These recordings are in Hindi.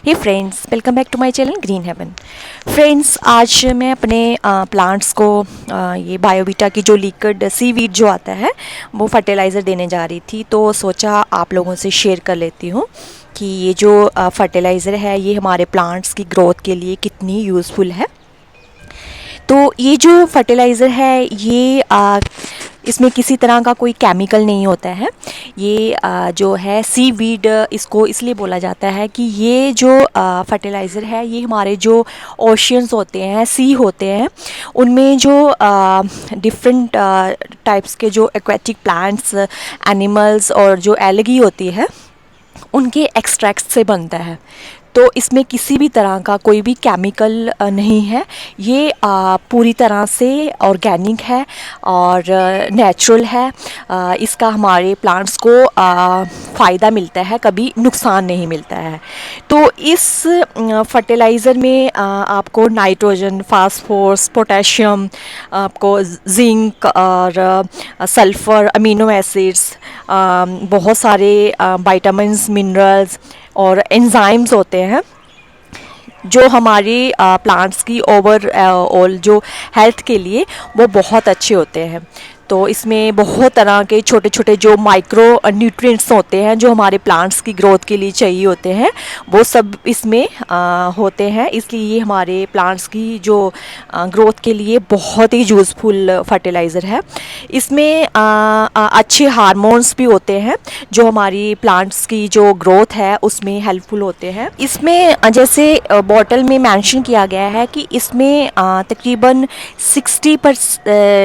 Hey friends, welcome back to my channel green heaven. Friends, आज मैं अपने प्लांट्स को ये बायोवीटा की जो लिक्विड सीवीड जो आता है वो फर्टिलाइज़र देने जा रही थी, तो सोचा आप लोगों से शेयर कर लेती हूँ कि ये जो फर्टिलाइज़र है ये हमारे प्लांट्स की ग्रोथ के लिए कितनी यूज़फुल है। तो ये जो फर्टिलाइज़र है ये इसमें किसी तरह का कोई केमिकल नहीं होता है। ये जो है सीवीड इसको इसलिए बोला जाता है कि ये जो फर्टिलाइज़र है ये हमारे जो ओशियंस होते हैं, सी होते हैं, उनमें जो डिफरेंट टाइप्स के जो एक्वेटिक प्लांट्स, एनिमल्स और जो एल्गी होती है उनके एक्सट्रैक्ट से बनता है। तो इसमें किसी भी तरह का कोई भी केमिकल नहीं है। ये पूरी तरह से ऑर्गेनिक है और नेचुरल है। इसका हमारे प्लांट्स को फ़ायदा मिलता है, कभी नुकसान नहीं मिलता है। तो इस फर्टिलाइज़र में आपको नाइट्रोजन, फास्फोरस, पोटेशियम, आपको जिंक और सल्फ़र, अमीनो एसिड्स, बहुत सारे विटामिन्स, मिनरल्स और एंजाइम्स होते हैं जो हमारी प्लांट्स की ओवरऑल जो हेल्थ के लिए वो बहुत अच्छे होते हैं। तो इसमें बहुत तरह के छोटे छोटे जो माइक्रो न्यूट्रिएंट्स होते हैं जो हमारे प्लांट्स की ग्रोथ के लिए चाहिए होते हैं, वो सब इसमें होते हैं। इसलिए ये हमारे प्लांट्स की जो ग्रोथ के लिए बहुत ही यूज़फुल फर्टिलाइज़र है। इसमें अच्छे हार्मोन्स भी होते हैं जो हमारी प्लांट्स की जो ग्रोथ है उसमें हेल्पफुल होते हैं। इसमें जैसे बॉटल में मेंशन किया गया है कि इसमें तकरीबन 60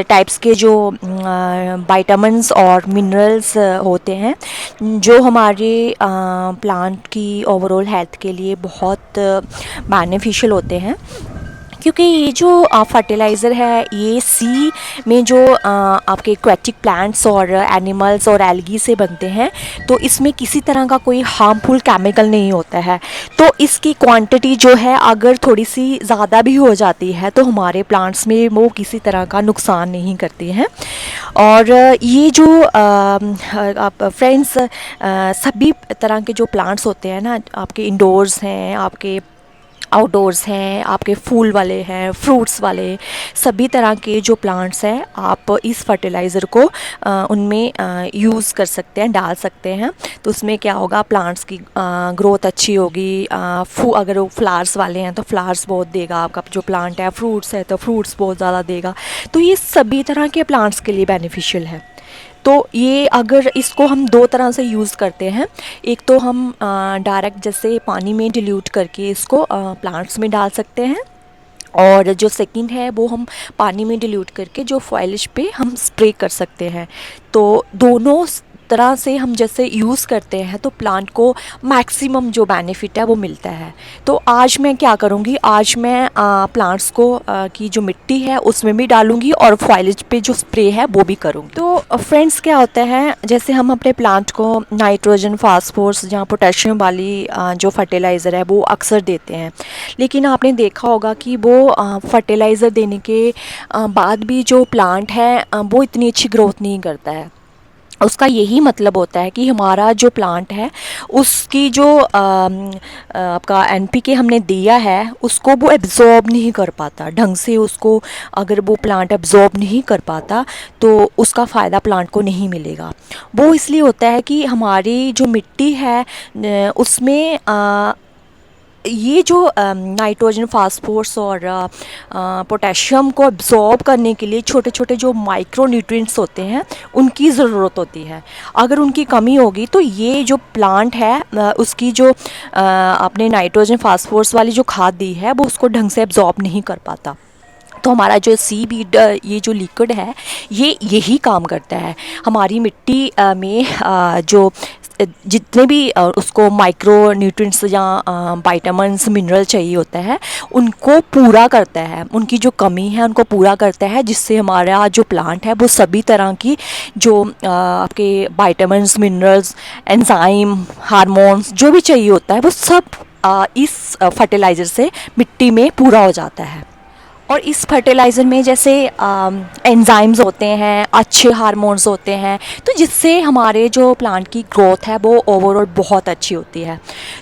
टाइप्स के जो विटामिन्स और मिनरल्स होते हैं जो हमारे प्लांट की ओवरऑल हेल्थ के लिए बहुत बेनिफिशियल होते हैं। क्योंकि ये जो फर्टिलाइज़र है ये सी में जो आपके एक्वेटिक प्लांट्स और एनिमल्स और एल्गी से बनते हैं, तो इसमें किसी तरह का कोई हार्मफुल केमिकल नहीं होता है। तो इसकी क्वांटिटी जो है अगर थोड़ी सी ज़्यादा भी हो जाती है तो हमारे प्लांट्स में वो किसी तरह का नुकसान नहीं करती हैं। और ये जो आप फ्रेंड्स, सभी तरह के जो प्लांट्स होते हैं ना, आपके इंडोर्स हैं, आपके आउटडोर्स हैं, आपके फूल वाले हैं, फ्रूट्स वाले, सभी तरह के जो प्लांट्स हैं आप इस फर्टिलाइज़र को उनमें यूज़ कर सकते हैं, डाल सकते हैं। तो उसमें क्या होगा, प्लांट्स की ग्रोथ अच्छी होगी। अगर वो फ्लावर्स वाले हैं तो फ्लावर्स बहुत देगा, आपका जो प्लांट है फ्रूट्स है तो फ्रूट्स बहुत ज़्यादा देगा। तो ये सभी तरह के प्लांट्स के लिए बेनिफिशियल है। तो ये अगर इसको हम दो तरह से यूज़ करते हैं, एक तो हम डायरेक्ट जैसे पानी में डिल्यूट करके इसको प्लांट्स में डाल सकते हैं, और जो सेकंड है वो हम पानी में डिल्यूट करके जो फॉइलिश पे हम स्प्रे कर सकते हैं। तो दोनों तरह से हम जैसे यूज़ करते हैं तो प्लांट को मैक्सिमम जो बेनिफिट है वो मिलता है। तो आज मैं क्या करूँगी, आज मैं प्लांट्स को की जो मिट्टी है उसमें भी डालूँगी और फॉइलेज पे जो स्प्रे है वो भी करूँगी। तो फ्रेंड्स, क्या होता है, जैसे हम अपने प्लांट को नाइट्रोजन, फास्फोरस या पोटेशियम वाली जो फर्टिलाइज़र है वो अक्सर देते हैं, लेकिन आपने देखा होगा कि वो फर्टिलाइज़र देने के बाद भी जो प्लांट है वो इतनी अच्छी ग्रोथ नहीं करता है। उसका यही मतलब होता है कि हमारा जो प्लांट है उसकी जो आपका एनपीके हमने दिया है उसको वो एब्जॉर्ब नहीं कर पाता ढंग से। उसको अगर वो प्लांट एब्जॉर्ब नहीं कर पाता तो उसका फ़ायदा प्लांट को नहीं मिलेगा। वो इसलिए होता है कि हमारी जो मिट्टी है उसमें ये जो नाइट्रोजन, फास्फोरस और पोटेशियम को एब्जॉर्ब करने के लिए छोटे छोटे जो माइक्रो न्यूट्रिएंट्स होते हैं उनकी ज़रूरत होती है। अगर उनकी कमी होगी तो ये जो प्लांट है उसकी जो आपने नाइट्रोजन, फास्फोरस वाली जो खाद दी है वो उसको ढंग से एब्जॉर्ब नहीं कर पाता। तो हमारा जो सीवीड ये जो लिक्विड है ये यही काम करता है। हमारी मिट्टी में जो जितने भी उसको माइक्रो न्यूट्रिएंट्स या विटामिन्स, मिनरल चाहिए होता है उनको पूरा करता है, उनकी जो कमी है उनको पूरा करता है, जिससे हमारा जो प्लांट है वो सभी तरह की जो आपके विटामिन्स, मिनरल्स, एंजाइम, हार्मोन्स जो भी चाहिए होता है वो सब इस फर्टिलाइज़र से मिट्टी में पूरा हो जाता है। और इस फर्टिलाइज़र में जैसे एंजाइम्स होते हैं, अच्छे हार्मोन्स होते हैं, तो जिससे हमारे जो प्लांट की ग्रोथ है वो ओवरऑल बहुत अच्छी होती है।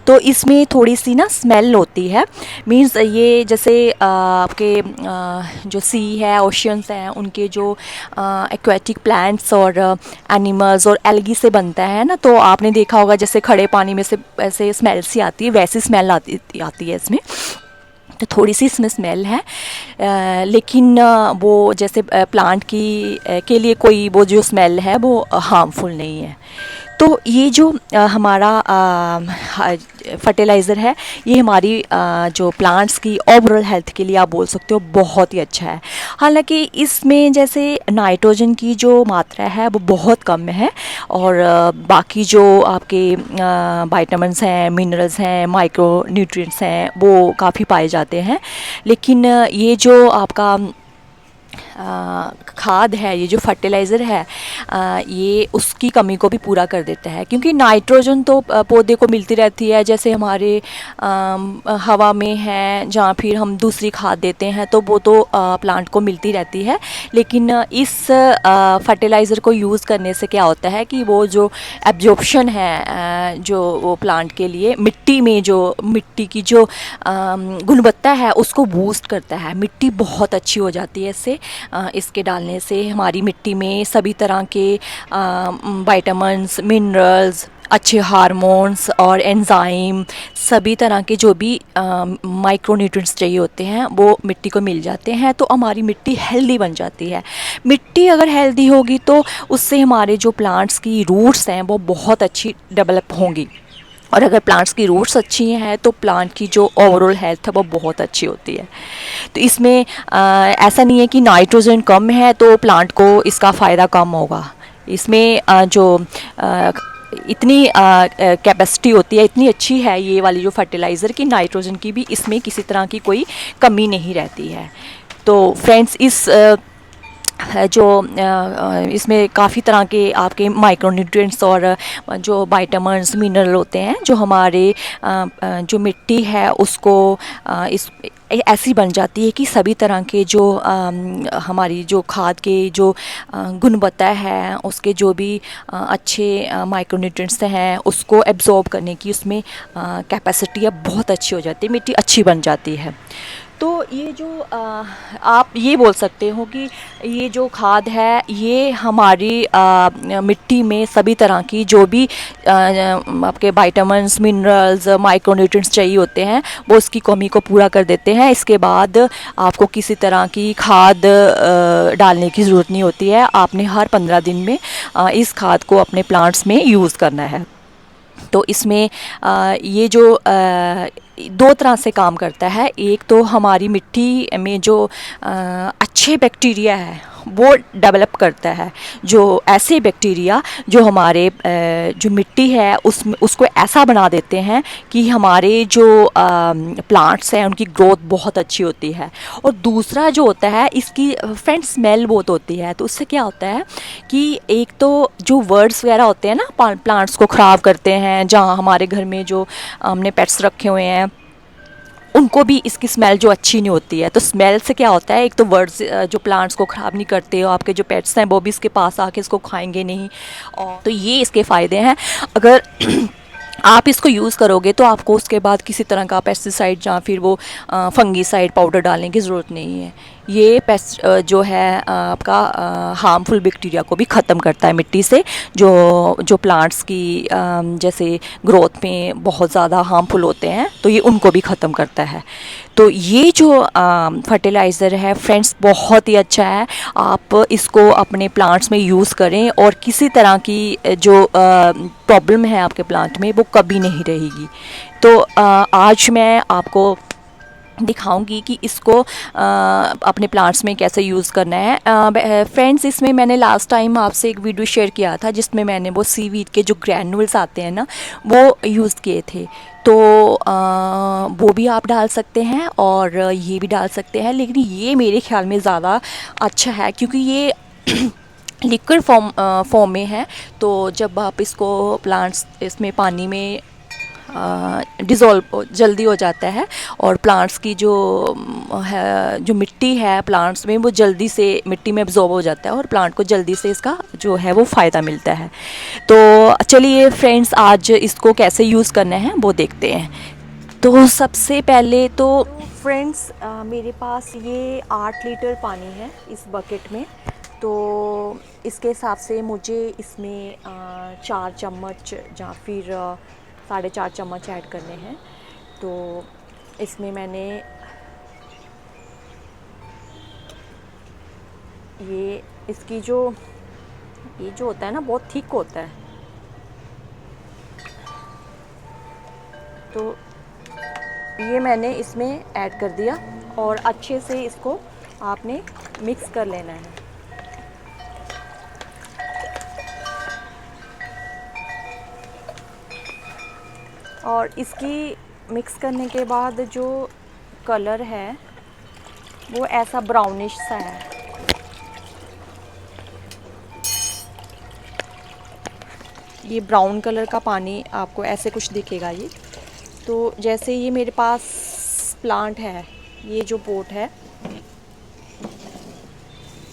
तो इसमें थोड़ी सी ना स्मेल होती है, मींस ये जैसे आपके जो सी है, ओशियंस हैं, उनके जो एक्वेटिक प्लांट्स और एनिमल्स और एल्गी से बनता है ना, तो आपने देखा होगा जैसे खड़े पानी में से ऐसे स्मेल सी आती है, वैसी स्मेल आती है इसमें। तो थोड़ी सी इसमें स्मेल है, लेकिन वो जैसे प्लांट के लिए कोई वो जो स्मेल है वो हार्मफुल नहीं है। तो ये जो हमारा फर्टिलाइज़र है, ये हमारी जो प्लांट्स की ओवरऑल हेल्थ के लिए आप बोल सकते हो बहुत ही अच्छा है। हालांकि इसमें जैसे नाइट्रोजन की जो मात्रा है वो बहुत कम है, और बाकी जो आपके विटामिन्स हैं, मिनरल्स हैं, माइक्रो न्यूट्रिएंट्स हैं, वो काफ़ी पाए जाते हैं। लेकिन ये जो आपका खाद है, ये जो फर्टिलाइज़र है, ये उसकी कमी को भी पूरा कर देता है, क्योंकि नाइट्रोजन तो पौधे को मिलती रहती है, जैसे हमारे हवा में है, जहाँ फिर हम दूसरी खाद देते हैं तो वो तो प्लांट को मिलती रहती है। लेकिन इस फर्टिलाइज़र को यूज़ करने से क्या होता है कि वो जो एब्जॉर्प्शन है, जो वो प्लांट के लिए मिट्टी में जो मिट्टी की जो गुणवत्ता है उसको बूस्ट करता है। मिट्टी बहुत अच्छी हो जाती है इससे। इसके डालने से हमारी मिट्टी में सभी तरह के विटामिन्स, मिनरल्स, अच्छे हार्मोन्स और एंजाइम, सभी तरह के जो भी माइक्रोन्यूट्रिएंट्स चाहिए होते हैं वो मिट्टी को मिल जाते हैं। तो हमारी मिट्टी हेल्दी बन जाती है। मिट्टी अगर हेल्दी होगी तो उससे हमारे जो प्लांट्स की रूट्स हैं वो बहुत अच्छी डेवलप होंगी, और अगर प्लांट्स की रूट्स अच्छी हैं तो प्लांट की जो ओवरऑल हेल्थ है वो बहुत अच्छी होती है। तो इसमें ऐसा नहीं है कि नाइट्रोजन कम है तो प्लांट को इसका फ़ायदा कम होगा। इसमें जो इतनी कैपेसिटी होती है, इतनी अच्छी है ये वाली जो फर्टिलाइज़र की, नाइट्रोजन की भी इसमें किसी तरह की कोई कमी नहीं रहती है। तो फ्रेंड्स, इस जो इसमें काफ़ी तरह के आपके माइक्रोन्यूट्रिएंट्स और जो विटामिन्स, मिनरल होते हैं, जो हमारे जो मिट्टी है उसको इस ऐसी बन जाती है कि सभी तरह के जो हमारी जो खाद के जो गुणवत्ता है, उसके जो भी अच्छे माइक्रोन्यूट्रिएंट्स हैं उसको एब्जॉर्ब करने की उसमें कैपेसिटी अब बहुत अच्छी हो जाती है, मिट्टी अच्छी बन जाती है। तो ये जो आप ये बोल सकते हो कि ये जो खाद है ये हमारी मिट्टी में सभी तरह की जो भी आपके विटामिन्स, मिनरल्स, माइक्रोन्यूट्रिएंट्स चाहिए होते हैं वो उसकी कमी को पूरा कर देते हैं। इसके बाद आपको किसी तरह की खाद डालने की ज़रूरत नहीं होती है। आपने हर 15 दिन में इस खाद को अपने प्लांट्स में यूज़ करना है। तो इसमें ये जो दो तरह से काम करता है। एक तो हमारी मिट्टी में जो अच्छे बैक्टीरिया है वो डेवलप करता है, जो ऐसे बैक्टीरिया जो हमारे जो मिट्टी है उसको ऐसा बना देते हैं कि हमारे जो प्लांट्स हैं उनकी ग्रोथ बहुत अच्छी होती है। और दूसरा जो होता है, इसकी फ्रेंड स्मेल बहुत होती है। तो उससे क्या होता है कि एक तो जो वर्ड्स वगैरह होते हैं ना, प्लांट्स को ख़राब करते हैं, जहाँ हमारे घर में जो हमने पेट्स रखे हुए हैं उनको भी इसकी स्मेल जो अच्छी नहीं होती है। तो स्मेल से क्या होता है, एक तो वर्ड्स जो प्लांट्स को ख़राब नहीं करते, और आपके जो पेट्स हैं वो भी इसके पास आके इसको खाएंगे नहीं। और तो ये इसके फ़ायदे हैं। अगर आप इसको यूज़ करोगे तो आपको उसके बाद किसी तरह का पेस्टिसाइड या फिर वो फंगीसाइड पाउडर डालने की ज़रूरत नहीं है। ये पेस्ट जो है आपका हार्मफुल बैक्टीरिया को भी ख़त्म करता है मिट्टी से, जो प्लांट्स की जैसे ग्रोथ में बहुत ज़्यादा हार्मफुल होते हैं, तो ये उनको भी ख़त्म करता है। तो ये जो फर्टिलाइज़र है फ्रेंड्स बहुत ही अच्छा है। आप इसको अपने प्लांट्स में यूज़ करें और किसी तरह की जो प्रॉब्लम है आपके प्लांट में वो कभी नहीं रहेगी। तो आज मैं आपको दिखाऊंगी कि इसको अपने प्लांट्स में कैसे यूज़ करना है। फ्रेंड्स, इसमें मैंने लास्ट टाइम आपसे एक वीडियो शेयर किया था जिसमें मैंने वो सीवीड के जो ग्रैन्युल्स आते हैं ना वो यूज़ किए थे। तो वो भी आप डाल सकते हैं और ये भी डाल सकते हैं, लेकिन ये मेरे ख्याल में ज़्यादा अच्छा है क्योंकि ये लिक्विड फॉर्म में है। तो जब आप इसको प्लांट्स इसमें पानी में डिज़ोल्व जल्दी हो जाता है, और प्लांट्स की जो है, जो मिट्टी है प्लांट्स में, वो जल्दी से मिट्टी में एब्जॉर्ब हो जाता है और प्लांट को जल्दी से इसका जो है वो फ़ायदा मिलता है। तो चलिए फ्रेंड्स, आज इसको कैसे यूज़ करना है वो देखते हैं। तो सबसे पहले तो फ्रेंड्स, मेरे पास ये 8 लीटर पानी है इस बकेट में। तो इसके हिसाब से मुझे इसमें 4 चम्मच या फिर 4.5 चम्मच ऐड करने हैं। तो इसमें मैंने ये इसकी जो ये जो होता है ना, बहुत थिक होता है, तो ये मैंने इसमें ऐड कर दिया और अच्छे से इसको आपने मिक्स कर लेना है। और इसकी मिक्स करने के बाद जो कलर है वो ऐसा ब्राउनिश सा है। ये ब्राउन कलर का पानी आपको ऐसे कुछ दिखेगा ये। तो जैसे ये मेरे पास प्लांट है, ये जो पोट है,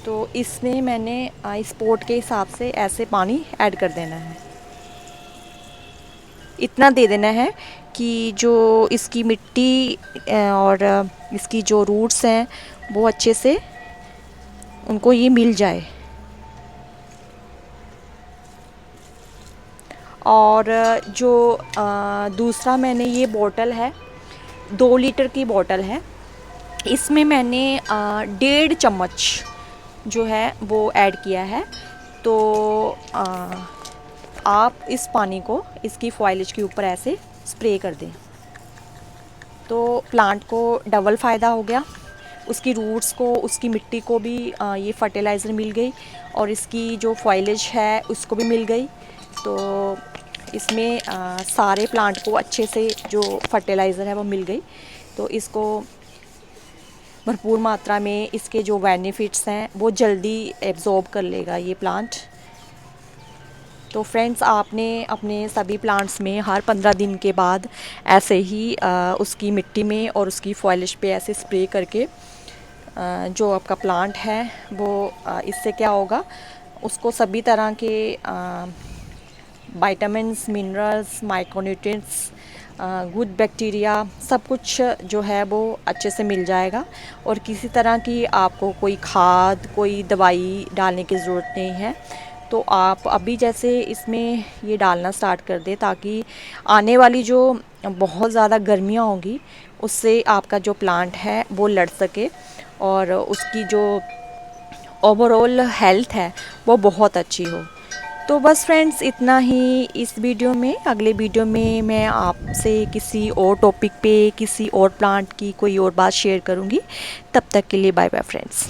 तो इसमें मैंने इस पोट के हिसाब से ऐसे पानी ऐड कर देना है। इतना दे देना है कि जो इसकी मिट्टी और इसकी जो रूट्स हैं वो अच्छे से उनको ये मिल जाए। और जो दूसरा मैंने ये बॉटल है, 2 लीटर की बॉटल है, इसमें मैंने 1.5 चम्मच जो है वो ऐड किया है। तो आप इस पानी को इसकी फॉइलेज के ऊपर ऐसे स्प्रे कर दें, तो प्लांट को डबल फ़ायदा हो गया। उसकी रूट्स को, उसकी मिट्टी को भी ये फर्टिलाइज़र मिल गई और इसकी जो फॉइलेज है उसको भी मिल गई। तो इसमें सारे प्लांट को अच्छे से जो फर्टिलाइज़र है वो मिल गई। तो इसको भरपूर मात्रा में इसके जो बेनिफिट्स हैं वो जल्दी एब्जॉर्ब कर लेगा ये प्लांट। तो फ्रेंड्स, आपने अपने सभी प्लांट्स में हर 15 दिन के बाद ऐसे ही उसकी मिट्टी में और उसकी फॉइलिश पे ऐसे स्प्रे करके जो आपका प्लांट है वो इससे क्या होगा, उसको सभी तरह के vitamins, minerals, micronutrients, good bacteria, सब कुछ जो है वो अच्छे से मिल जाएगा। और किसी तरह की आपको कोई खाद, कोई दवाई डालने की ज़रूरत नहीं है। तो आप अभी जैसे इसमें ये डालना स्टार्ट कर दें, ताकि आने वाली जो बहुत ज़्यादा गर्मियाँ होंगी उससे आपका जो प्लांट है वो लड़ सके और उसकी जो ओवरऑल हेल्थ है वो बहुत अच्छी हो। तो बस फ्रेंड्स, इतना ही इस वीडियो में। अगले वीडियो में मैं आपसे किसी और टॉपिक पे, किसी और प्लांट की कोई और बात शेयर करूँगी। तब तक के लिए बाय बाय फ्रेंड्स।